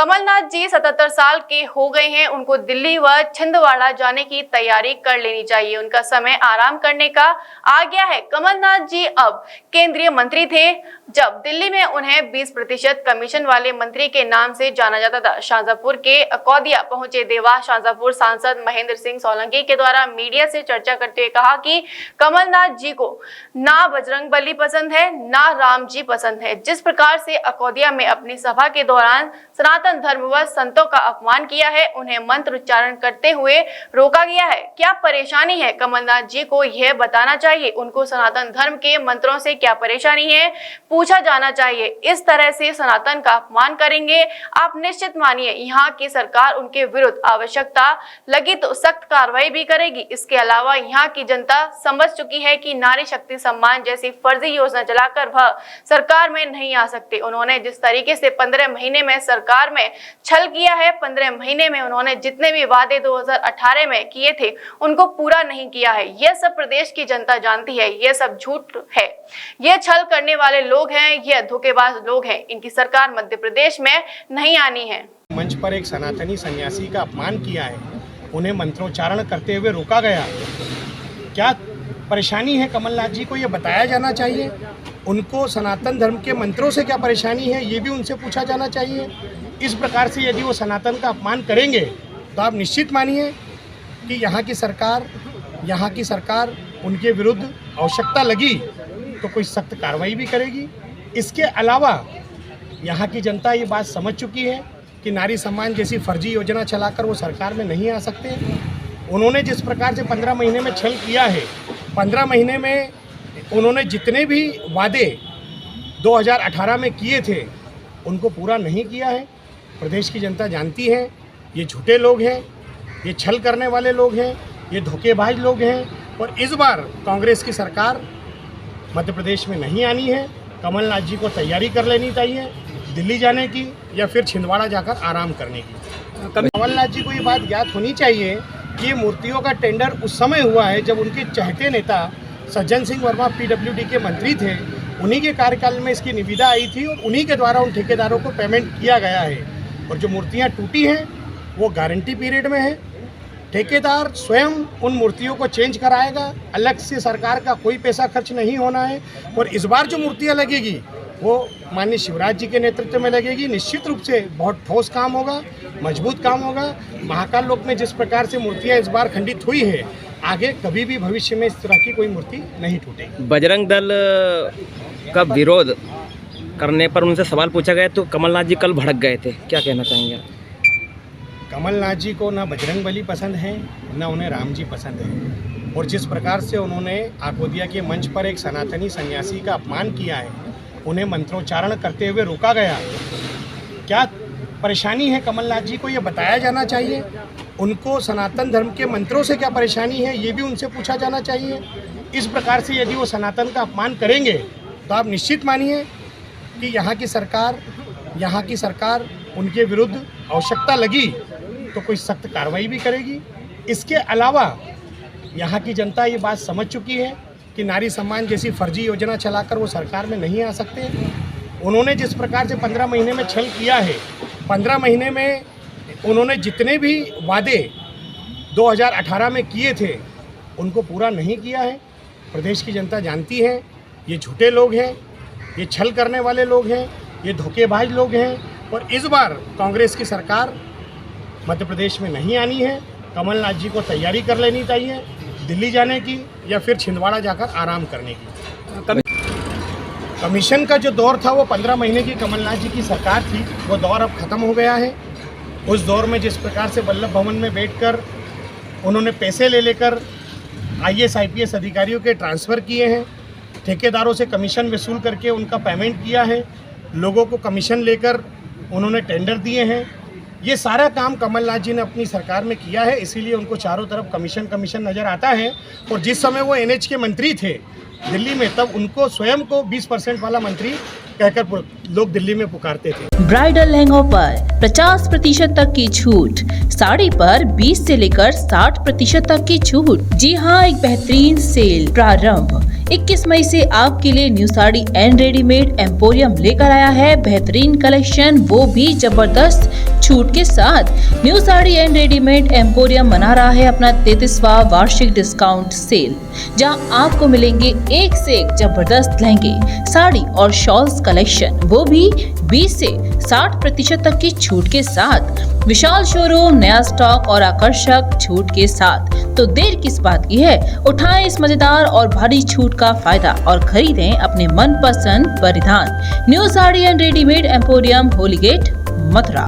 कमलनाथ जी 77 साल के हो गए हैं। उनको दिल्ली व छिंदवाड़ा जाने की तैयारी कर लेनी चाहिए। उनका समय आराम करने का आ गया है। कमलनाथ जी अब केंद्रीय मंत्री थे जब दिल्ली में उन्हें 20% कमीशन वाले मंत्री के नाम से जाना जाता था। शाहजहांपुर के अकौदिया पहुंचे देवास शाहजहांपुर सांसद महेंद्र सिंह सोलंकी के द्वारा मीडिया से चर्चा करते हुए कहा कि कमलनाथ जी को ना बजरंगबली पसंद है ना राम जी पसंद है। जिस प्रकार से अकौदिया में अपनी सभा के दौरान सनातन धर्म व संतों का अपमान किया है, उन्हें मंत्र उच्चारण करते हुए रोका गया है। क्या परेशानी है? कमलनाथ जी को यह बताना चाहिए। उनको सनातन धर्म के मंत्रों से क्या परेशानी है, पूछा जाना चाहिए। इस तरह से सनातन का अपमान करेंगे आप, निश्चित मानिए यहाँ की सरकार उनके विरुद्ध आवश्यकता लगी तो सख्त कार्रवाई भी करेगी। इसके अलावा यहाँ की जनता समझ चुकी है कि नारी शक्ति सम्मान जैसी फर्जी योजना चलाकर वह सरकार में नहीं आ सकते। उन्होंने जिस तरीके से 15 महीने में सरकार में छल किया है, 15 महीने में उन्होंने जितने भी वादे 2018 में किए थे उनको पूरा नहीं किया है। यह सब प्रदेश की जनता जानती है। यह सब झूठ है। ये छल करने वाले लोग हैं, ये धोखेबाज लोग हैं। इनकी सरकार मध्य प्रदेश में नहीं आनी है। मंच पर एक सनातनी सन्यासी का अपमान किया है, उन्हें मंत्रोच्चारण करते हुए रोका गया। क्या परेशानी है कमलनाथ जी को, ये बताया जाना चाहिए। उनको सनातन धर्म के मंत्रों से क्या परेशानी है, ये भी उनसे पूछा जाना चाहिए। इस प्रकार से यदि वो सनातन का अपमान करेंगे तो आप निश्चित मानिए कि यहाँ की सरकार उनके विरुद्ध आवश्यकता लगी तो कोई सख्त कार्रवाई भी करेगी। इसके अलावा यहाँ की जनता ये बात समझ चुकी है कि नारी सम्मान जैसी फर्जी योजना चलाकर वो सरकार में नहीं आ सकते। उन्होंने जिस प्रकार से 15 महीने में छल किया है, 15 महीने में उन्होंने जितने भी वादे 2018 में किए थे उनको पूरा नहीं किया है। प्रदेश की जनता जानती है ये झूठे लोग हैं, ये छल करने वाले लोग हैं, ये धोखेबाज लोग हैं। और इस बार कांग्रेस की सरकार मध्य प्रदेश में नहीं आनी है। कमलनाथ जी को तैयारी कर लेनी चाहिए दिल्ली जाने की या फिर छिंदवाड़ा जाकर आराम करने की। कमलनाथ जी को ये बात ज्ञात होनी चाहिए कि ये मूर्तियों का टेंडर उस समय हुआ है जब उनके चहेते नेता सज्जन सिंह वर्मा PWD के मंत्री थे। उन्हीं के कार्यकाल में इसकी निविदा आई थी और उन्हीं के द्वारा उन ठेकेदारों को पेमेंट किया गया है। और जो मूर्तियां टूटी हैं वो गारंटी पीरियड में है। ठेकेदार स्वयं उन मूर्तियों को चेंज कराएगा, अलग से सरकार का कोई पैसा खर्च नहीं होना है। और इस बार जो मूर्तियां लगेगी वो माननीय शिवराज जी के नेतृत्व में लगेगी। निश्चित रूप से बहुत ठोस काम होगा, मजबूत काम होगा। महाकाल लोक में जिस प्रकार से मूर्तियां इस बार खंडित हुई है, आगे कभी भी भविष्य में इस तरह की कोई मूर्ति नहीं टूटेगी। बजरंग दल का विरोध करने पर उनसे सवाल पूछा गया तो कमलनाथ जी कल भड़क गए थे, क्या कहना चाहेंगे? कमलनाथ जी को ना बजरंगबली पसंद है ना उन्हें राम जी पसंद है। और जिस प्रकार से उन्होंने अकौदिया के मंच पर एक सनातनी सन्यासी का अपमान किया है, उन्हें मंत्रोच्चारण करते हुए रोका गया। क्या परेशानी है कमलनाथ जी को, ये बताया जाना चाहिए। उनको सनातन धर्म के मंत्रों से क्या परेशानी है, ये भी उनसे पूछा जाना चाहिए। इस प्रकार से यदि वो सनातन का अपमान करेंगे तो आप निश्चित मानिए कि यहाँ की सरकार उनके विरुद्ध आवश्यकता लगी तो कोई सख्त कार्रवाई भी करेगी। इसके अलावा यहाँ की जनता ये बात समझ चुकी है कि नारी सम्मान जैसी फर्जी योजना चलाकर वो सरकार में नहीं आ सकते। उन्होंने जिस प्रकार से 15 महीने में छल किया है, 15 महीने में उन्होंने जितने भी वादे 2018 में किए थे उनको पूरा नहीं किया है। प्रदेश की जनता जानती है ये झूठे लोग हैं, ये छल करने वाले लोग हैं, ये धोखेबाज लोग हैं। और इस बार कांग्रेस की सरकार मध्य प्रदेश में नहीं आनी है। कमलनाथ जी को तैयारी कर लेनी चाहिए दिल्ली जाने की या फिर छिंदवाड़ा जाकर आराम करने की। कमीशन का जो दौर था वो 15 महीने की कमलनाथ जी की सरकार थी, वो दौर अब ख़त्म हो गया है। उस दौर में जिस प्रकार से वल्लभ भवन में बैठकर उन्होंने पैसे ले लेकर IAS IPS अधिकारियों के ट्रांसफ़र किए हैं, ठेकेदारों से कमीशन वसूल करके उनका पेमेंट किया है, लोगों को कमीशन लेकर उन्होंने टेंडर दिए हैं, ये सारा काम कमलनाथ जी ने अपनी सरकार में किया है। इसीलिए उनको चारों तरफ कमीशन नज़र आता है। और जिस समय वो NH के मंत्री थे दिल्ली में, तब उनको स्वयं को 20% वाला मंत्री कहकर लोग दिल्ली में पुकारते थे। ब्राइडल लहंगों पर 50% तक की छूट, साड़ी पर 20 से लेकर 60% तक की छूट। जी हाँ, एक बेहतरीन सेल प्रारंभ 21 मई से आपके लिए new sari and readymade emporium लेकर आया है बेहतरीन कलेक्शन, वो भी जबरदस्त छूट के साथ। New sari and readymade emporium मना रहा है अपना 33वां वार्षिक डिस्काउंट सेल, जहां आपको मिलेंगे एक से एक जबरदस्त लहंगे, साड़ी और शॉल्स कलेक्शन, वो भी 20 से 60% तक की छूट के साथ। विशाल शोरूम, नया स्टॉक और आकर्षक छूट के साथ। तो देर किस बात की है, उठाएं इस मजेदार और भारी छूट का फायदा और खरीदें अपने मनपसंद परिधान। New sari and readymade emporium, Holi gate, Mathura.